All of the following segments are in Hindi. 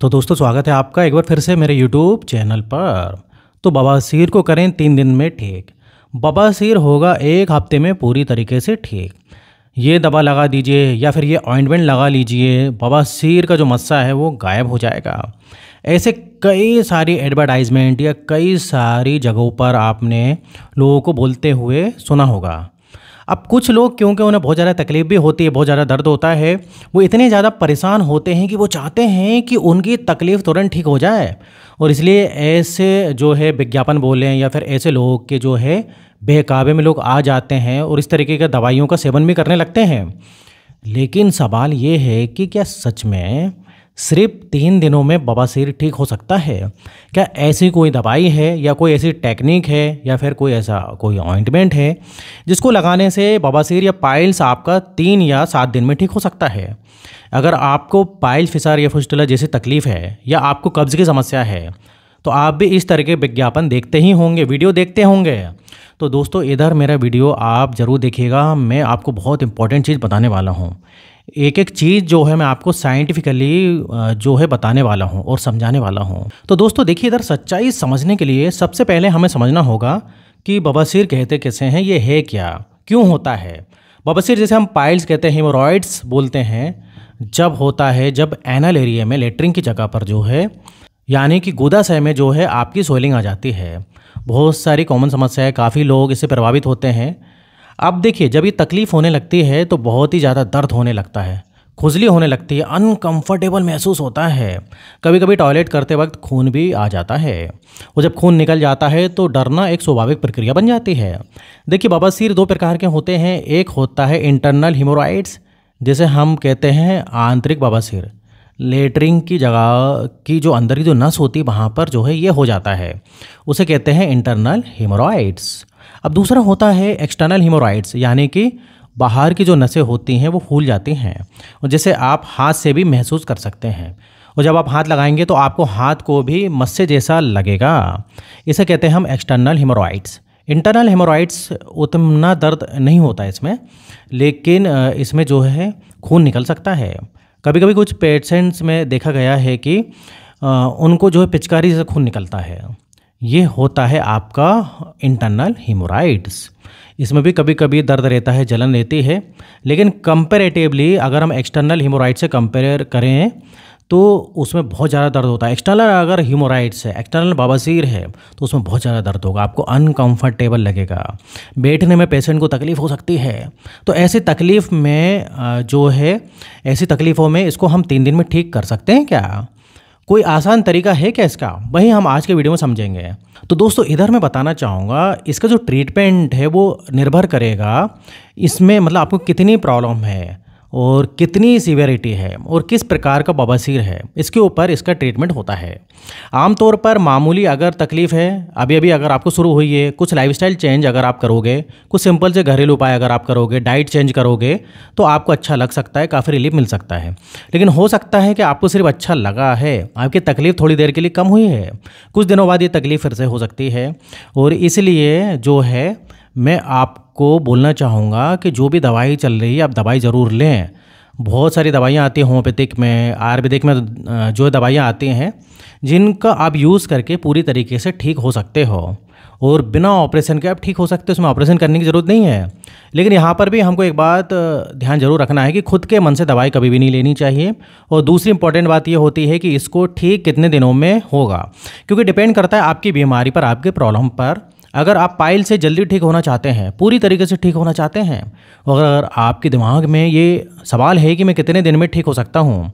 तो दोस्तों स्वागत है आपका एक बार फिर से मेरे यूट्यूब चैनल पर। तो बवासीर को करें 3 दिन में ठीक। बवासीर होगा 1 हफ्ते में पूरी तरीके से ठीक। ये दवा लगा दीजिए या फिर ये ऑइंटमेंट लगा लीजिए, बवासीर का जो मस्सा है वो गायब हो जाएगा। ऐसे कई सारी एडवर्टाइजमेंट या कई सारी जगहों पर आपने लोगों को बोलते हुए सुना होगा। अब कुछ लोग, क्योंकि उन्हें बहुत ज़्यादा तकलीफ भी होती है, बहुत ज़्यादा दर्द होता है, वो इतने ज़्यादा परेशान होते हैं कि वो चाहते हैं कि उनकी तकलीफ़ तुरंत ठीक हो जाए, और इसलिए ऐसे जो है विज्ञापन बोलें या फिर ऐसे लोगों के जो है बहकावे में लोग आ जाते हैं और इस तरीके के दवाइयों का सेवन भी करने लगते हैं। लेकिन सवाल ये है कि क्या सच में सिर्फ 3 दिनों में बवासीर ठीक हो सकता है? क्या ऐसी कोई दवाई है या कोई ऐसी टेक्निक है या फिर कोई ऑइंटमेंट है जिसको लगाने से बवासीर या पाइल्स आपका 3 या 7 दिन में ठीक हो सकता है? अगर आपको पाइल्स, फिशर या फिस्टुला जैसी तकलीफ़ है या आपको कब्ज़ की समस्या है तो आप भी इस तरह के विज्ञापन देखते ही होंगे, वीडियो देखते होंगे। तो दोस्तों इधर मेरा वीडियो आप ज़रूर देखिएगा। मैं आपको बहुत इंपॉर्टेंट चीज़ बताने वाला हूँ। एक एक चीज़ जो है मैं आपको साइंटिफिकली जो है बताने वाला हूँ और समझाने वाला हूँ। तो दोस्तों देखिए, इधर सच्चाई समझने के लिए सबसे पहले हमें समझना होगा कि बवासीर कहते कैसे हैं, ये है क्या, क्यों होता है। बवासीर जैसे हम पाइल्स कहते हैं, हेमोरॉइड्स बोलते हैं, जब होता है जब एनल एरिया में लेटरिन की जगह पर जो है यानी कि गुदाशय में जो है आपकी स्वेलिंग आ जाती है। बहुत सारी कॉमन समस्या है, काफ़ी लोग इससे प्रभावित होते हैं। अब देखिए, जब ये तकलीफ़ होने लगती है तो बहुत ही ज़्यादा दर्द होने लगता है, खुजली होने लगती है, अनकंफर्टेबल महसूस होता है, कभी कभी टॉयलेट करते वक्त खून भी आ जाता है, और जब खून निकल जाता है तो डरना एक स्वाभाविक प्रक्रिया बन जाती है। देखिए, बवासीर 2 प्रकार के होते हैं। एक होता है इंटरनल हीमोरॉइड्स, जिसे हम कहते हैं आंतरिक बवासीर। लेटरिन की जगह की जो अंदर की जो नस होती है वहाँ पर जो है ये हो जाता है, उसे कहते हैं इंटरनल हीमोरॉइड्स। अब दूसरा होता है एक्सटर्नल हीमोरॉइड्स, यानी कि बाहर की जो नसें होती हैं वो फूल जाती हैं, और जिसे आप हाथ से भी महसूस कर सकते हैं, और जब आप हाथ लगाएंगे तो आपको हाथ को भी मस्से जैसा लगेगा। इसे कहते हैं हम एक्सटर्नल हीमोरॉइड्स। इंटरनल हीमोरॉइड्स उतना दर्द नहीं होता इसमें, लेकिन इसमें जो है खून निकल सकता है। कभी कभी कुछ पेशेंट्स में देखा गया है कि उनको जो है पिचकारी से खून निकलता है। ये होता है आपका इंटरनल हीमोरॉइड्स। इसमें भी कभी कभी दर्द रहता है, जलन रहती है, लेकिन कंपैरेटिवली अगर हम एक्सटर्नल हीमोरॉइड से कंपेयर करें तो उसमें बहुत ज़्यादा दर्द होता है। एक्सटर्नल अगर हीमोरॉइड्स है, एक्सटर्नल बवासीर है, तो उसमें बहुत ज़्यादा दर्द होगा, आपको अनकंफर्टेबल लगेगा, बैठने में पेशेंट को तकलीफ़ हो सकती है। तो ऐसी तकलीफ़ में जो है ऐसी तकलीफ़ों में इसको हम 3 दिन में ठीक कर सकते हैं क्या? कोई आसान तरीका है क्या इसका? वही हम आज के वीडियो में समझेंगे। तो दोस्तों इधर मैं बताना चाहूँगा, इसका जो ट्रीटमेंट है वो निर्भर करेगा इसमें, मतलब आपको कितनी प्रॉब्लम है और कितनी सीवियरिटी है और किस प्रकार का बवासीर है, इसके ऊपर इसका ट्रीटमेंट होता है। आमतौर पर मामूली अगर तकलीफ़ है, अभी अभी अगर आपको शुरू हुई है, कुछ लाइफस्टाइल चेंज अगर आप करोगे, कुछ सिंपल से घरेलू उपाय अगर आप करोगे, डाइट चेंज करोगे, तो आपको अच्छा लग सकता है, काफ़ी रिलीफ मिल सकता है। लेकिन हो सकता है कि आपको सिर्फ अच्छा लगा है, आपकी तकलीफ़ थोड़ी देर के लिए कम हुई है, कुछ दिनों बाद ये तकलीफ़ फिर से हो सकती है। और इसलिए जो है मैं आपको बोलना चाहूँगा कि जो भी दवाई चल रही है आप दवाई ज़रूर लें। बहुत सारी दवाइयाँ आती हैं होम्योपैथिक में, आयुर्वेदिक में जो दवाइयाँ आती हैं जिनका आप यूज़ करके पूरी तरीके से ठीक हो सकते हो, और बिना ऑपरेशन के आप ठीक हो सकते हो, उसमें ऑपरेशन करने की ज़रूरत नहीं है। लेकिन यहाँ पर भी हमको एक बात ध्यान जरूर रखना है कि खुद के मन से दवाई कभी भी नहीं लेनी चाहिए। और दूसरी इंपॉर्टेंट बात ये होती है कि इसको ठीक कितने दिनों में होगा, क्योंकि डिपेंड करता है आपकी बीमारी पर, आपके प्रॉब्लम पर। अगर आप पाइल से जल्दी ठीक होना चाहते हैं, पूरी तरीके से ठीक होना चाहते हैं, और अगर आपके दिमाग में ये सवाल है कि मैं कितने दिन में ठीक हो सकता हूँ,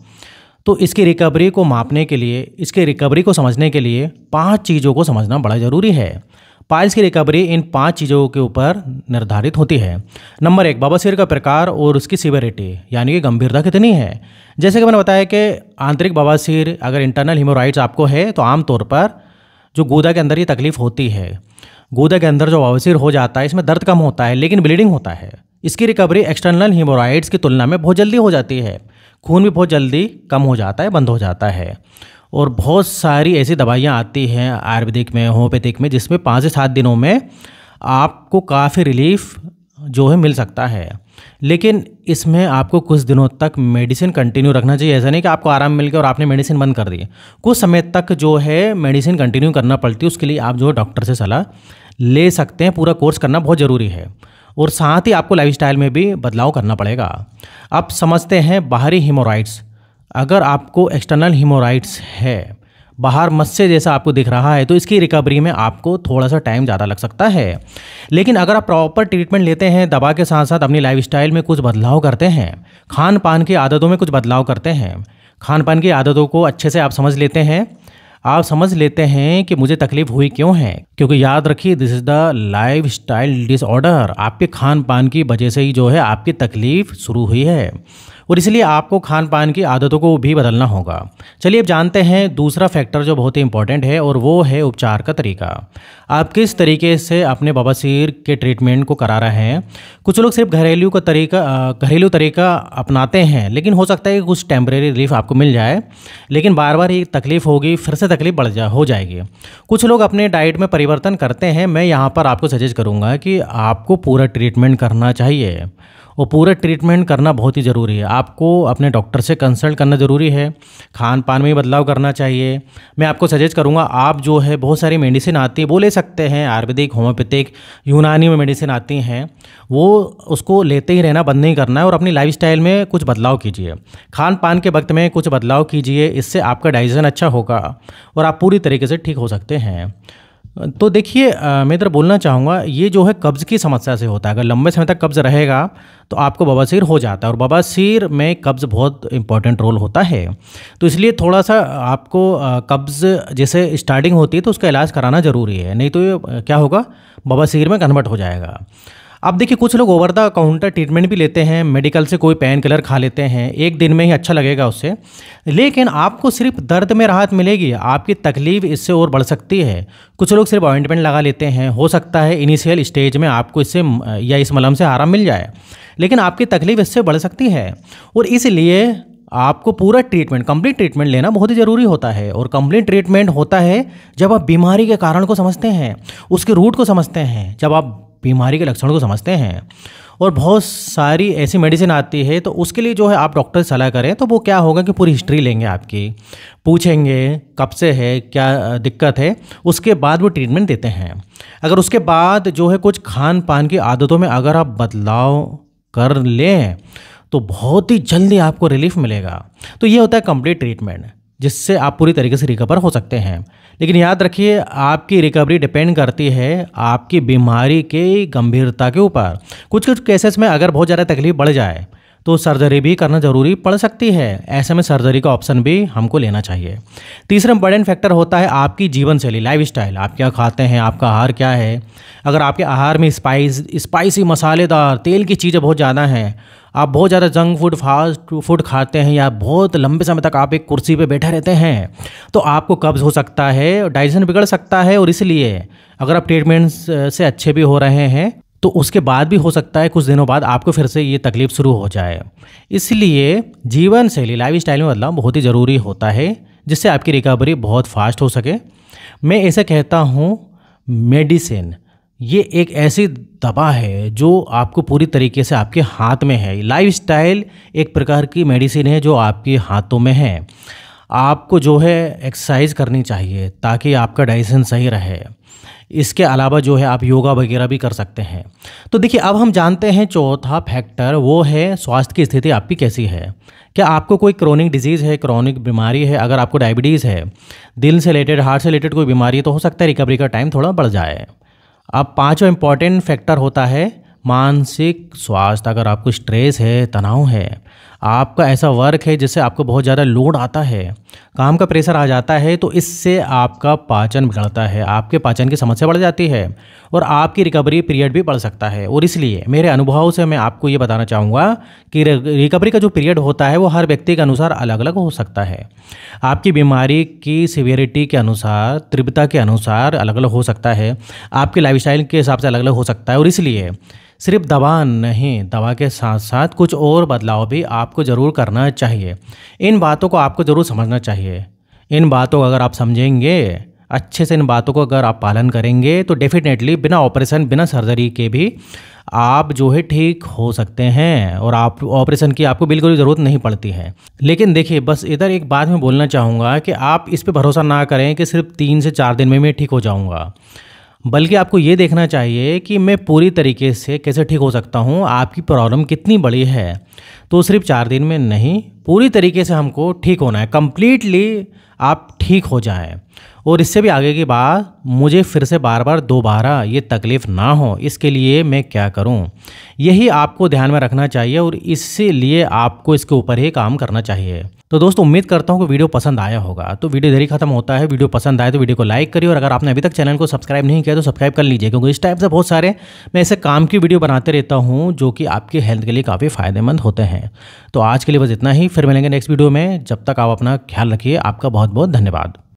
तो इसकी रिकवरी को मापने के लिए, इसके रिकवरी को समझने के लिए 5 चीज़ों को समझना बड़ा ज़रूरी है। पाइल्स की रिकवरी इन 5 चीज़ों के ऊपर निर्धारित होती है। नंबर 1, बवासीर का प्रकार और उसकी सीवियरिटी, यानी कि गंभीरता कितनी है। जैसे कि मैंने बताया कि आंतरिक बवासीर, अगर इंटरनल हीमोरॉइड्स आपको है तो आमतौर पर जो गूदा के अंदर ये तकलीफ़ होती है, गूदा के अंदर जो बवासीर हो जाता है, इसमें दर्द कम होता है लेकिन ब्लीडिंग होता है। इसकी रिकवरी एक्सटर्नल हीमोरॉइड्स की तुलना में बहुत जल्दी हो जाती है, खून भी बहुत जल्दी कम हो जाता है, बंद हो जाता है। और बहुत सारी ऐसी दवाइयाँ आती हैं आयुर्वेदिक में, होम्योपैथिक में, जिसमें 5 से 7 दिनों में आपको काफ़ी रिलीफ जो है मिल सकता है। लेकिन इसमें आपको कुछ दिनों तक मेडिसिन कंटिन्यू रखना चाहिए। ऐसा नहीं कि आपको आराम मिल गया और आपने मेडिसिन बंद कर दी। कुछ समय तक जो है मेडिसिन कंटिन्यू करना पड़ती है। उसके लिए आप जो है डॉक्टर से सलाह ले सकते हैं। पूरा कोर्स करना बहुत ज़रूरी है और साथ ही आपको लाइफस्टाइल में भी बदलाव करना पड़ेगा। अब समझते हैं बाहरी हीमोराइड्स। अगर आपको एक्सटर्नल हीमोराइड्स है, बाहर मस्से जैसा आपको दिख रहा है, तो इसकी रिकवरी में आपको थोड़ा सा टाइम ज़्यादा लग सकता है। लेकिन अगर आप प्रॉपर ट्रीटमेंट लेते हैं, दवा के साथ साथ अपनी लाइफस्टाइल में कुछ बदलाव करते हैं, खान पान की आदतों में कुछ बदलाव करते हैं, खान पान की आदतों को अच्छे से आप समझ लेते हैं, आप समझ लेते हैं कि मुझे तकलीफ हुई क्यों है। क्योंकि याद रखिए, this is the life style disorder. आपके खान पान की वजह से ही जो है आपकी तकलीफ शुरू हुई है और इसलिए आपको खान पान की आदतों को भी बदलना होगा। चलिए अब जानते हैं दूसरा फैक्टर जो बहुत ही इंपॉर्टेंट है और वो है उपचार का तरीका। आप किस तरीके से अपने बवासीर के ट्रीटमेंट को करा रहे हैं। कुछ लोग सिर्फ घरेलू तरीका अपनाते हैं, लेकिन हो सकता है कि कुछ टेम्परेरी रिलीफ आपको मिल जाए, लेकिन बार बार ये तकलीफ होगी, फिर से तकलीफ हो जाएगी। कुछ लोग अपने डाइट में परिवर्तन करते हैं। मैं यहाँ पर आपको सजेस्ट करूँगा कि आपको पूरा ट्रीटमेंट करना चाहिए और पूरा ट्रीटमेंट करना बहुत ही ज़रूरी है। आपको अपने डॉक्टर से कंसल्ट करना ज़रूरी है, खान पान में बदलाव करना चाहिए। मैं आपको सजेस्ट करूंगा, आप जो है बहुत सारी मेडिसिन आती है वो ले सकते हैं, आयुर्वेदिक, होम्योपैथिक, यूनानी में मेडिसिन आती हैं, वो उसको लेते ही रहना, बंद नहीं करना है और अपनी लाइफस्टाइल में कुछ बदलाव कीजिए। खान पान के वक्त में कुछ बदलाव कीजिए, इससे आपका डाइजेशन अच्छा होगा और आप पूरी तरीके से ठीक हो सकते हैं। तो देखिए, मैं इधर बोलना चाहूँगा, ये जो है कब्ज़ की समस्या से होता है। अगर लंबे समय तक कब्ज़ रहेगा तो आपको बवासीर हो जाता है और बवासीर में कब्ज़ बहुत इंपॉर्टेंट रोल होता है। तो इसलिए थोड़ा सा आपको कब्ज़ जैसे स्टार्टिंग होती है तो उसका इलाज कराना ज़रूरी है, नहीं तो ये क्या होगा, बवासीर में कन्वर्ट हो जाएगा। अब देखिए, कुछ लोग ओवर द काउंटर ट्रीटमेंट भी लेते हैं, मेडिकल से कोई पेन किलर खा लेते हैं, एक दिन में ही अच्छा लगेगा उससे, लेकिन आपको सिर्फ दर्द में राहत मिलेगी, आपकी तकलीफ इससे और बढ़ सकती है। कुछ लोग सिर्फ ऑइंटमेंट लगा लेते हैं, हो सकता है इनिशियल स्टेज में आपको इससे या इस मलहम से आराम मिल जाए, लेकिन आपकी तकलीफ इससे बढ़ सकती है और इसलिए आपको पूरा ट्रीटमेंट, कंप्लीट ट्रीटमेंट लेना बहुत ही ज़रूरी होता है। और कंप्लीट ट्रीटमेंट होता है जब आप बीमारी के कारण को समझते हैं, उसके रूट को समझते हैं, जब आप बीमारी के लक्षणों को समझते हैं। और बहुत सारी ऐसी मेडिसिन आती है, तो उसके लिए जो है आप डॉक्टर से सलाह करें, तो वो क्या होगा कि पूरी हिस्ट्री लेंगे आपकी, पूछेंगे कब से है, क्या दिक्कत है, उसके बाद वो ट्रीटमेंट देते हैं। अगर उसके बाद जो है कुछ खान पान की आदतों में अगर आप बदलाव कर लें तो बहुत ही जल्दी आपको रिलीफ मिलेगा। तो ये होता है कंप्लीट ट्रीटमेंट, जिससे आप पूरी तरीके से रिकवर हो सकते हैं। लेकिन याद रखिए, आपकी रिकवरी डिपेंड करती है आपकी बीमारी की गंभीरता के ऊपर। कुछ कुछ केसेस में अगर बहुत ज़्यादा तकलीफ बढ़ जाए तो सर्जरी भी करना ज़रूरी पड़ सकती है। ऐसे में सर्जरी का ऑप्शन भी हमको लेना चाहिए। तीसरा इंपॉर्टेंट फैक्टर होता है आपकी जीवन शैली, लाइफ स्टाइल। आप क्या खाते हैं, आपका आहार क्या है। अगर आपके आहार में स्पाइसी, मसालेदार, तेल की चीज़ें बहुत ज़्यादा हैं, आप बहुत ज़्यादा जंक फूड, फास्ट फूड खाते हैं, या बहुत लंबे समय तक आप एक कुर्सी पे बैठे रहते हैं, तो आपको कब्ज़ हो सकता है, डाइजेशन बिगड़ सकता है। और इसलिए अगर आप ट्रीटमेंट से अच्छे भी हो रहे हैं तो उसके बाद भी हो सकता है कुछ दिनों बाद आपको फिर से ये तकलीफ शुरू हो जाए। इसलिए जीवन शैली, लाइफ स्टाइल में बदलाव बहुत ही ज़रूरी होता है, जिससे आपकी रिकवरी बहुत फास्ट हो सके। मैं ऐसे कहता हूँ, मेडिसिन ये एक ऐसी दवा है जो आपको पूरी तरीके से आपके हाथ में है। लाइफस्टाइल एक प्रकार की मेडिसिन है जो आपके हाथों में है। आपको जो है एक्सरसाइज करनी चाहिए ताकि आपका डाइजेशन सही रहे। इसके अलावा जो है आप योगा वगैरह भी कर सकते हैं। तो देखिए, अब हम जानते हैं चौथा फैक्टर, वो है स्वास्थ्य की स्थिति आपकी कैसी है। क्या आपको कोई क्रोनिक डिजीज़ है, क्रोनिक बीमारी है। अगर आपको डायबिटीज़ है, दिल से रिलेटेड, हार्ट से रिलेटेड कोई बीमारी है, तो हो सकता है रिकवरी का टाइम थोड़ा बढ़ जाए। अब पांचवा इंपॉर्टेंट फैक्टर होता है मानसिक स्वास्थ्य। अगर आपको स्ट्रेस है, तनाव है, आपका ऐसा वर्क है जिससे आपको बहुत ज़्यादा लोड आता है, काम का प्रेशर आ जाता है, तो इससे आपका पाचन बिगड़ता है, आपके पाचन की समस्या बढ़ जाती है और आपकी रिकवरी पीरियड भी बढ़ सकता है। और इसलिए मेरे अनुभव से मैं आपको ये बताना चाहूँगा कि रिकवरी का जो पीरियड होता है वो हर व्यक्ति के अनुसार अलग अलग हो सकता है। आपकी बीमारी की सीवियरिटी के अनुसार, तीव्रता के अनुसार अलग अलग हो सकता है, आपके लाइफस्टाइल के हिसाब से अलग अलग हो सकता है। और इसलिए सिर्फ दवा नहीं, दवा के साथ साथ कुछ और बदलाव भी आपको ज़रूर करना चाहिए। इन बातों को आपको ज़रूर समझना चाहिए। इन बातों को अगर आप समझेंगे, अच्छे से इन बातों को अगर आप पालन करेंगे तो डेफिनेटली बिना ऑपरेशन, बिना सर्जरी के भी आप जो है ठीक हो सकते हैं, और आप ऑपरेशन की आपको बिल्कुल भी ज़रूरत नहीं पड़ती है। लेकिन देखिए, बस इधर एक बात मैं बोलना चाहूँगा कि आप इस पे भरोसा ना करें कि सिर्फ 3 से 4 दिन में मैं ठीक हो जाऊँगा, बल्कि आपको ये देखना चाहिए कि मैं पूरी तरीके से कैसे ठीक हो सकता हूँ, आपकी प्रॉब्लम कितनी बड़ी है। तो सिर्फ 4 दिन में नहीं, पूरी तरीके से हमको ठीक होना है, कंप्लीटली आप ठीक हो जाएं। और इससे भी आगे की बात, मुझे फिर से बार बार दोबारा ये तकलीफ़ ना हो, इसके लिए मैं क्या करूं, यही आपको ध्यान में रखना चाहिए, और इसीलिए आपको इसके ऊपर ही काम करना चाहिए। तो दोस्तों, उम्मीद करता हूं कि वीडियो पसंद आया होगा। तो वीडियो इधर ही खत्म होता है। वीडियो पसंद आए तो वीडियो को लाइक करिए, और अगर आपने अभी तक चैनल को सब्सक्राइब नहीं किया तो सब्सक्राइब कर लीजिए, क्योंकि इस टाइप से बहुत सारे मैं ऐसे काम की वीडियो बनाते रहता हूँ जो कि आपकी हेल्थ के लिए काफ़ी फ़ायदेमंद होते हैं। तो आज के लिए बस इतना ही, फिर मिलेंगे नेक्स्ट वीडियो में। जब तक आप अपना ख्याल रखिए। आपका बहुत बहुत धन्यवाद।